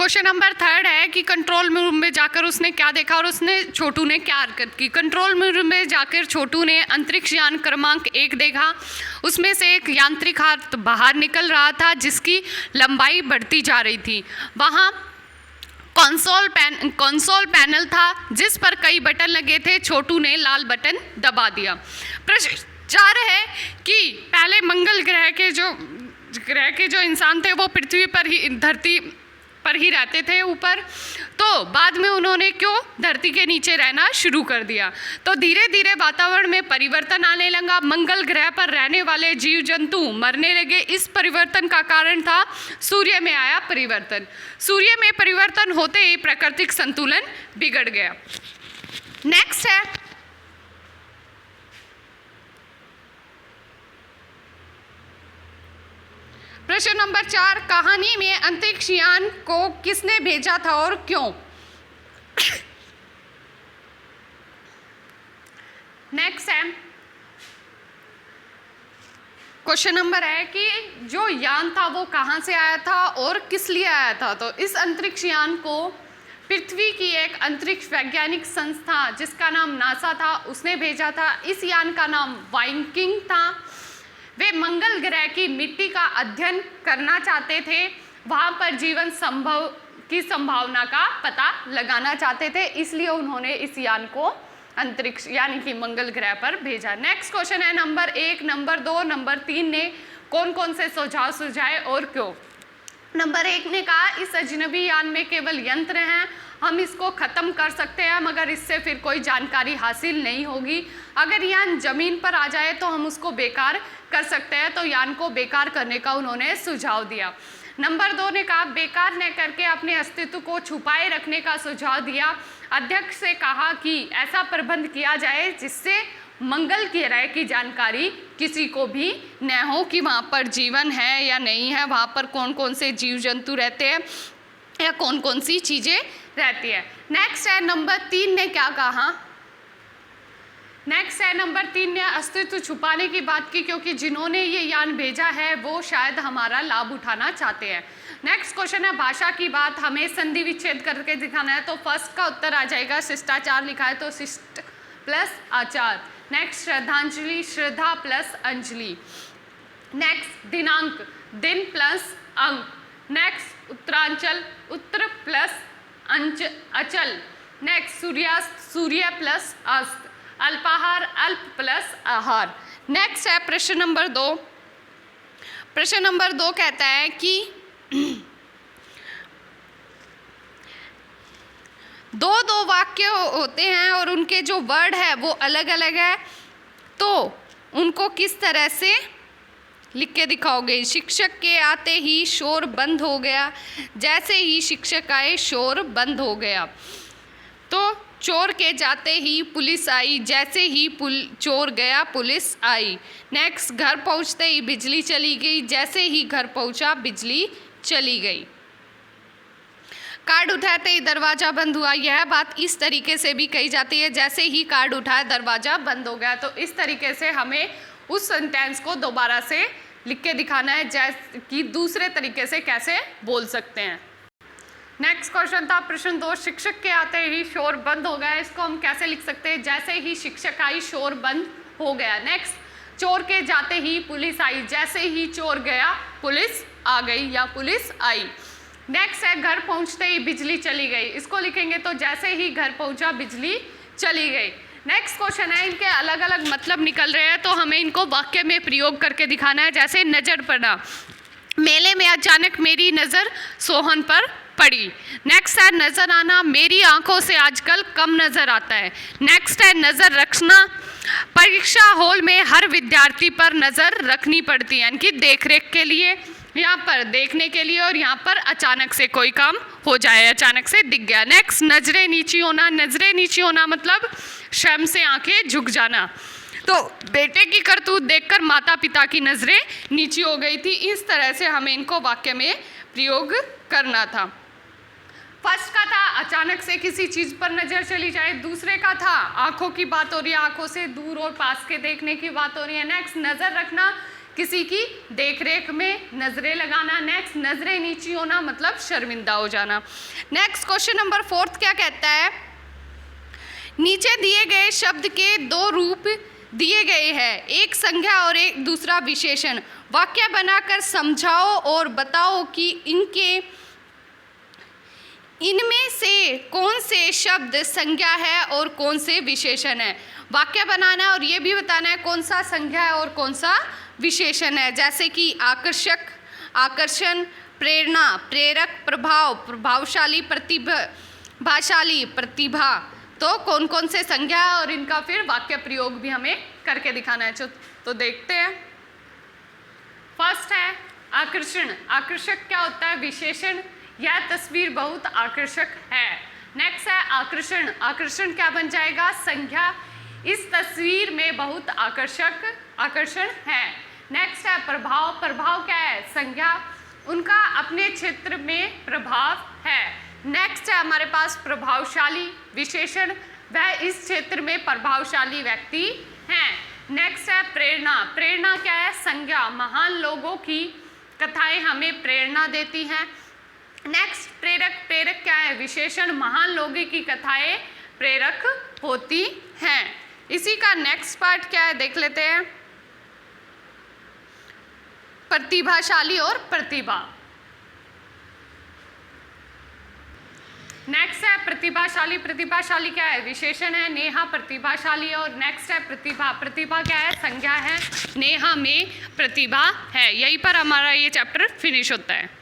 Question number 3 है कि control room में जाकर उसने क्या देखा और उसने छोटू ने क्या हरकत की। कंट्रोल रूम में जाकर छोटू ने अंतरिक्ष यान क्रमांक 1 देखा। उसमें से एक यांत्रिक हाथ बाहर निकल रहा था जिसकी लंबाई बढ़ती जा रही थी। वहाँ कंसोल पैनल था जिस पर कई बटन लगे थे। छोटू ने लाल बटन दबा दिया। प्रश्न 4 है कि पहले मंगल ग्रह के जो इंसान थे वो पृथ्वी पर ही धरती पर ही रहते थे ऊपर, तो बाद में उन्होंने क्यों धरती के नीचे रहना शुरू कर दिया। तो धीरे धीरे वातावरण में परिवर्तन आने लगा। मंगल ग्रह पर रहने वाले जीव जंतु मरने लगे। इस परिवर्तन का कारण था सूर्य में आया परिवर्तन। सूर्य में परिवर्तन होते ही प्राकृतिक संतुलन बिगड़ गया। नेक्स्ट है प्रश्न नंबर 4, कहानी में अंतरिक्ष यान को किसने भेजा था और क्यों। नेक्स्ट है क्वेश्चन नंबर है कि जो यान था वो कहाँ से आया था और किस लिए आया था। तो इस अंतरिक्ष यान को पृथ्वी की एक अंतरिक्ष वैज्ञानिक संस्था जिसका नाम नासा था उसने भेजा था। इस यान का नाम वाइकिंग था। वे मंगल ग्रह की मिट्टी का अध्ययन करना चाहते थे। वहाँ पर जीवन की संभावना का पता लगाना चाहते थे, इसलिए उन्होंने इस यान को अंतरिक्ष यानी कि मंगल ग्रह पर भेजा। नेक्स्ट क्वेश्चन है नंबर 1, नंबर 2, नंबर 3 ने कौन कौन से सुझाव सुझाए और क्यों। नंबर 1 ने कहा इस अजनबी यान में केवल यंत्र हैं, हम इसको ख़त्म कर सकते हैं मगर इससे फिर कोई जानकारी हासिल नहीं होगी। अगर यान ज़मीन पर आ जाए तो हम उसको बेकार कर सकते हैं, तो यान को बेकार करने का उन्होंने सुझाव दिया। नंबर 2 ने कहा बेकार न करके अपने अस्तित्व को छुपाए रखने का सुझाव दिया। अध्यक्ष से कहा कि ऐसा प्रबंध किया जाए जिससे मंगल ग्रह की जानकारी किसी को भी न हो कि वहाँ पर जीवन है या नहीं है, वहाँ पर कौन कौन से जीव जंतु रहते हैं या कौन कौन सी चीज़ें रहती है। नेक्स्ट है नंबर 3 ने क्या कहा। नेक्स्ट है नंबर 3 ने अस्तित्व छुपाने की बात की क्योंकि जिन्होंने ये यान भेजा है वो शायद हमारा लाभ उठाना चाहते हैं। नेक्स्ट क्वेश्चन है भाषा की बात, हमें संधि विच्छेद करके दिखाना है। तो फर्स्ट का उत्तर आ जाएगा शिष्टाचार लिखा है तो शिष्ट प्लस आचार। नेक्स्ट श्रद्धांजलि, श्रद्धा प्लस अंजलि। नेक्स्ट दिनांक, दिन प्लस अंक। नेक्स्ट उत्तरांचल, उत्तर प्लस अचल। नेक्स्ट सूर्यास्त, सूर्य प्लस अस्त। अल्पाहार, अल्प प्लस आहार। नेक्स्ट है प्रश्न नंबर 2। प्रश्न नंबर 2 कहता है कि दो वाक्य होते हैं और उनके जो वर्ड है वो अलग अलग है, तो उनको किस तरह से लिख के दिखाओगे। शिक्षक के आते ही शोर बंद हो गया, जैसे ही शिक्षक आए शोर बंद हो गया। तो चोर के जाते ही पुलिस आई, जैसे ही चोर गया पुलिस आई। नेक्स्ट घर पहुंचते ही बिजली चली गई, जैसे ही घर पहुंचा बिजली चली गई। कार्ड उठाते ही दरवाज़ा बंद हुआ। यह बात इस तरीके से भी कही जाती है जैसे ही कार्ड उठाया दरवाज़ा बंद हो गया। तो इस तरीके से हमें उस सेंटेंस को दोबारा से लिख के दिखाना है जैसे कि दूसरे तरीके से कैसे बोल सकते हैं। नेक्स्ट क्वेश्चन था प्रश्न 2, शिक्षक के आते ही शोर बंद हो गया। इसको हम कैसे लिख सकते हैं, जैसे ही शिक्षक आई शोर बंद हो गया। नेक्स्ट चोर के जाते ही पुलिस आई, जैसे ही चोर गया पुलिस आ गई या पुलिस आई। नेक्स्ट है घर पहुंचते ही बिजली चली गई। इसको लिखेंगे तो जैसे ही घर पहुंचा बिजली चली गई। नेक्स्ट क्वेश्चन है इनके अलग अलग मतलब निकल रहे हैं तो हमें इनको वाक्य में प्रयोग करके दिखाना है। जैसे नज़र पड़ा, मेले में अचानक मेरी नज़र सोहन पर पड़ी। नेक्स्ट है नज़र आना, मेरी आंखों से आजकल कम नज़र आता है। नेक्स्ट है नज़र रखना, परीक्षा हॉल में हर विद्यार्थी पर नज़र रखनी पड़ती है, यानी कि देख रेख के लिए, यहाँ पर देखने के लिए, और यहाँ पर अचानक से कोई काम हो जाए, अचानक से दिख गया। नेक्स्ट नज़रें नीची होना, नज़रें नीची होना मतलब शर्म से आंखें झुक जाना। तो बेटे की करतूत देखकर माता पिता की नज़रें नीची हो गई थी। इस तरह से हमें इनको वाक्य में प्रयोग करना था। फर्स्ट का था अचानक से किसी चीज़ पर नज़र चली जाए। दूसरे का था आंखों की बात हो रही है, आंखों से दूर और पास के देखने की बात हो रही है। नेक्स्ट नज़र रखना, किसी की देखरेख में नजरें लगाना। नेक्स्ट, नजरें नीची होना मतलब शर्मिंदा हो जाना। नेक्स्ट क्वेश्चन नंबर 4 क्या कहता है, नीचे दिए गए शब्द के दो रूप दिए गए हैं, एक संज्ञा और एक दूसरा विशेषण। वाक्य बनाकर समझाओ और बताओ कि इनमें से कौन से शब्द संज्ञा है और कौन से विशेषण है। वाक्य बनाना है और ये भी बताना है कौन सा संज्ञा है और कौन सा विशेषण है। जैसे कि आकर्षक, आकर्षण, प्रेरणा, प्रेरक, प्रभाव, प्रभावशाली, प्रतिभाशाली, प्रतिभा। तो कौन कौन से संज्ञा है और इनका फिर वाक्य प्रयोग भी हमें करके दिखाना है। तो देखते हैं। फर्स्ट है आकर्षण। आकर्षक क्या होता है? विशेषण। यह तस्वीर बहुत आकर्षक है। नेक्स्ट है आकर्षण। आकर्षण क्या बन जाएगा? संज्ञा। इस तस्वीर में बहुत आकर्षण है। नेक्स्ट है प्रभाव। प्रभाव क्या है? संज्ञा। उनका अपने क्षेत्र में प्रभाव है। नेक्स्ट है हमारे पास प्रभावशाली। विशेषण, वह इस क्षेत्र में प्रभावशाली व्यक्ति हैं। नेक्स्ट है प्रेरणा। प्रेरणा क्या है? संज्ञा। महान लोगों की कथाएं हमें प्रेरणा देती हैं। नेक्स्ट प्रेरक। प्रेरक क्या है? विशेषण। महान लोगों की कथाएं प्रेरक होती हैं। इसी का नेक्स्ट पार्ट क्या है देख लेते हैं। प्रतिभाशाली और प्रतिभा। नेक्स्ट है प्रतिभाशाली। प्रतिभाशाली क्या है? विशेषण है। नेहा प्रतिभाशाली। और नेक्स्ट है प्रतिभा। प्रतिभा क्या है? संज्ञा है। नेहा में प्रतिभा है। यहीं पर हमारा ये चैप्टर फिनिश होता है।